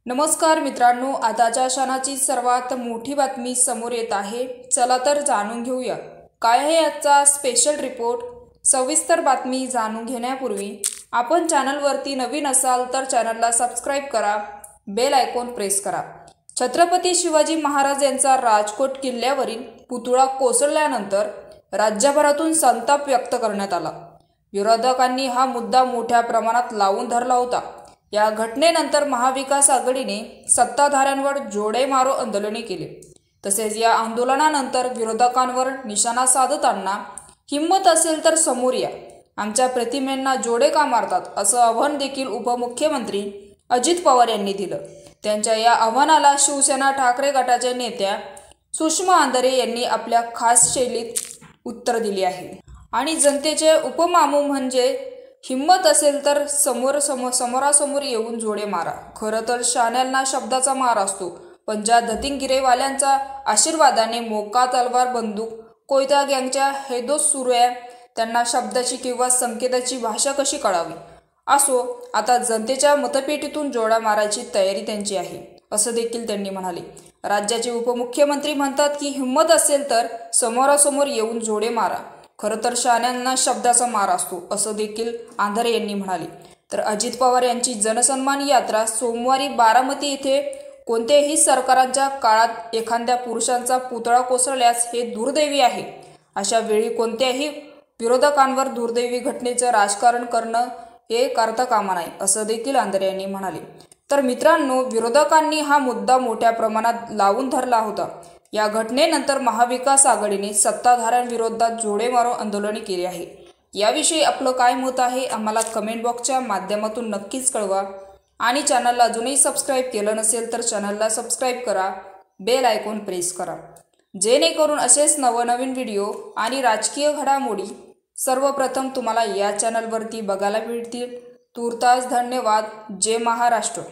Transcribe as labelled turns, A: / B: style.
A: नमस्कार मित्रांनो, आताच्या क्षणाची सर्वात मोठी बातमी समोर येत आहे। चला तर जाणून घेऊया काय आहे आजचा स्पेशल रिपोर्ट। सविस्तर बातमी जाणून घेण्यापूर्वी आपण चॅनलवरती नवीन असाल तर चॅनलला सबस्क्राइब करा, बेल आयकॉन प्रेस करा। छत्रपती शिवाजी महाराज यांचा राजकोट किल्ल्यावरील पुतळा कोसळल्यानंतर राज्यभरातून संताप व्यक्त करण्यात आला। विरोधकांनी हा मुद्दा मोठ्या प्रमाणात लावून धरला होता। या घटनेनंतर महाविकास आघाडीने सत्ताधाऱ्यांवर जोडे मारो आंदोलने केली। तसेच या आंदोलनानंतर विरोधकांवर निशाणा साधताना हिम्मत असेल तर समोर या, आमच्या प्रतिमेंना जोडे का मारतात असं आव्हान देखील उपमुख्यमंत्री अजित पवार यांनी दिलं। त्यांच्या या आव्हानाला शिवसेना ठाकरे गटाच्या नेत्या सुषमा अंधारे यांनी आपल्या खास शैलीत उत्तर दिले आहे आणि जनतेचे उपमामू म्हणजे हिम्मत असेल तर समोरासमोर येऊन जोडे मारा। खरं तर शहाण्यांना शब्दाचा मार असतो, पण ज्या धतिंगिरीवाल्यांचा आशीर्वादाने मोका तलवार बंदूक कोयता गँगच्या हैदोस सुरू आहे, त्यांना शब्दाची किंवा संकेताची भाषा कशी कळावी। असो, आता जनतेच्या मतपेटीतून जोडा मारायची तयारी त्यांची आहे असं देखील त्यांनी म्हणाले। राज्याचे उपमुख्यमंत्री म्हणतात की हिम्मत असेल तर समोरासमोर येऊन जोडे मारा, खरं तर शहाण्यांना शब्दाचा मार असतो असं देखील अंधारे यांनी म्हणाले। तर अजित पवार यांची जनसन्मान यात्रा सोमवारी बारामती येथे कोणत्याही सरकारांच्या काळात एखाद्या पुरुषांचा पुतळा कोसळल्यास हे दुर्दैवी आहे। अशा वेळी कोणत्याही विरोधकांवर दुर्दैवी घटनेचं राजकारण करणं हे करता कामा नये असं देखील अंधारे यांनी म्हणाले। तर मित्रांनो, विरोधकांनी हा मुद्दा मोठ्या प्रमाणात लावून धरला होता। या घटनेनंतर महाविकास आघाडीने सत्ताधाऱ्यांविरोधात जोडे मारो आंदोलने केली आहे। याविषयी आपलं काय मत आहे आम्हाला कमेंट बॉक्सच्या माध्यमातून नक्कीच कळवा आणि चॅनलला अजूनही सबस्क्राइब केलं नसेल तर चॅनलला सबस्क्राइब करा, बेल आयकॉन प्रेस करा, जेणेकरून असेच नवनवीन व्हिडिओ आणि राजकीय घडामोडी सर्वप्रथम तुम्हाला या चॅनलवरती बघायला मिळतील। तूर्तास धन्यवाद। जय महाराष्ट्र।